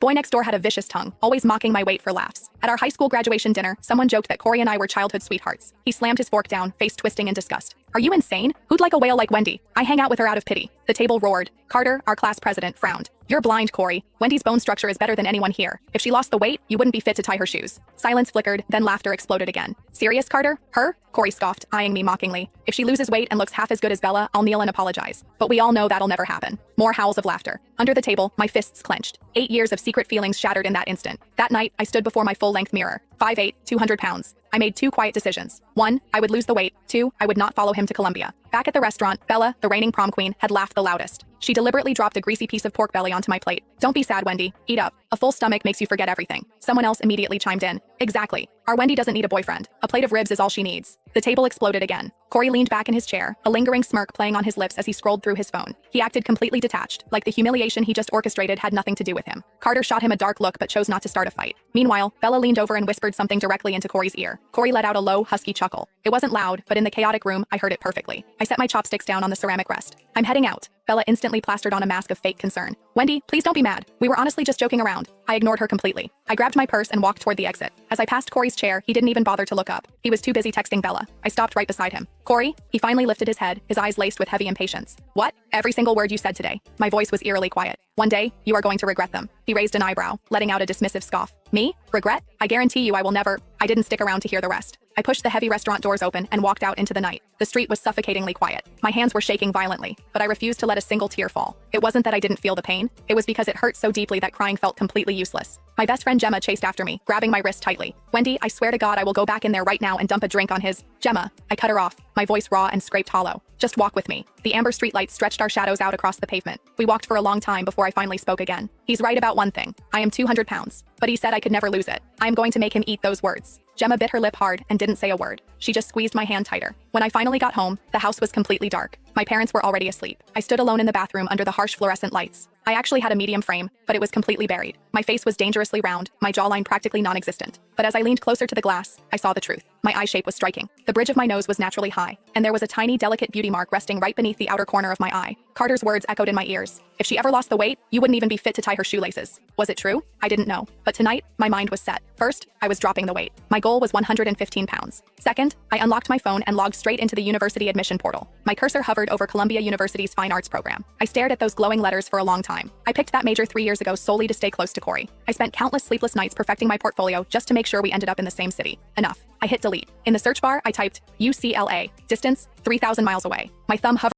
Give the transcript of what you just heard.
Boy next door had a vicious tongue, always mocking my weight for laughs. At our high school graduation dinner, someone joked that Corey and I were childhood sweethearts. He slammed his fork down, face twisting in disgust. Are you insane? Who'd like a whale like Wendy? I hang out with her out of pity. The table roared. Carter, our class president, frowned. You're blind, Corey. Wendy's bone structure is better than anyone here. If she lost the weight, you wouldn't be fit to tie her shoes. Silence flickered, then laughter exploded again. Serious, Carter? Her? Corey scoffed, eyeing me mockingly. If she loses weight and looks half as good as Bella, I'll kneel and apologize. But we all know that'll never happen. More howls of laughter. Under the table, my fists clenched. 8 years of secret feelings shattered in that instant. That night, I stood before my full-length mirror. 5'8", 200 pounds. I made 2 quiet decisions. 1, I would lose the weight. 2, I would not follow him to Colombia. Back at the restaurant, Bella, the reigning prom queen, had laughed the loudest. She deliberately dropped a greasy piece of pork belly onto my plate. Don't be sad, Wendy. Eat up. A full stomach makes you forget everything. Someone else immediately chimed in. Exactly. Our Wendy doesn't need a boyfriend. A plate of ribs is all she needs. The table exploded again. Corey leaned back in his chair, a lingering smirk playing on his lips as he scrolled through his phone. He acted completely detached, like the humiliation he just orchestrated had nothing to do with him. Carter shot him a dark look but chose not to start a fight. Meanwhile, Bella leaned over and whispered something directly into Corey's ear. Corey let out a low, husky chuckle. It wasn't loud, but in the chaotic room, I heard it perfectly. I set my chopsticks down on the ceramic rest. I'm heading out. Bella instantly plastered on a mask of fake concern. Wendy, please don't be mad. We were honestly just joking around. I ignored her completely. I grabbed my purse and walked toward the exit. As I passed Corey's chair, he didn't even bother to look up. He was too busy texting Bella. I stopped right beside him. Corey? He finally lifted his head, his eyes laced with heavy impatience. What? Every single word you said today. My voice was eerily quiet. One day, you are going to regret them. He raised an eyebrow, letting out a dismissive scoff. Me? Regret? I guarantee you I will never. I didn't stick around to hear the rest. I pushed the heavy restaurant doors open and walked out into the night. The street was suffocatingly quiet. My hands were shaking violently, but I refused to let a single tear fall. It wasn't that I didn't feel the pain. It was because it hurt so deeply that crying felt completely useless. My best friend Gemma chased after me, grabbing my wrist tightly. Wendy, I swear to God I will go back in there right now and dump a drink on his. Gemma. I cut her off, my voice raw and scraped hollow. Just walk with me. The amber streetlights stretched our shadows out across the pavement. We walked for a long time before I finally spoke again. He's right about one thing. I am 200 pounds. But he said I could never lose it. I am going to make him eat those words. Gemma bit her lip hard and didn't say a word. She just squeezed my hand tighter. When I finally got home, the house was completely dark. My parents were already asleep. I stood alone in the bathroom under the harsh fluorescent lights. I actually had a medium frame, but it was completely buried. My face was dangerously round, my jawline practically non-existent. But as I leaned closer to the glass, I saw the truth. My eye shape was striking. The bridge of my nose was naturally high, and there was a tiny, delicate beauty mark resting right beneath the outer corner of my eye. Carter's words echoed in my ears. If she ever lost the weight, you wouldn't even be fit to tie her shoelaces. Was it true? I didn't know. But tonight, my mind was set. First, I was dropping the weight. My goal was 115 pounds. Second, I unlocked my phone and logged straight into the university admission portal. My cursor hovered over Columbia University's Fine Arts program. I stared at those glowing letters for a long time. I picked that major 3 years ago solely to stay close to Corey. I spent countless sleepless nights perfecting my portfolio just to make sure we ended up in the same city. Enough. I hit delete. In the search bar, I typed UCLA. Distance, 3,000 miles away. My thumb hovered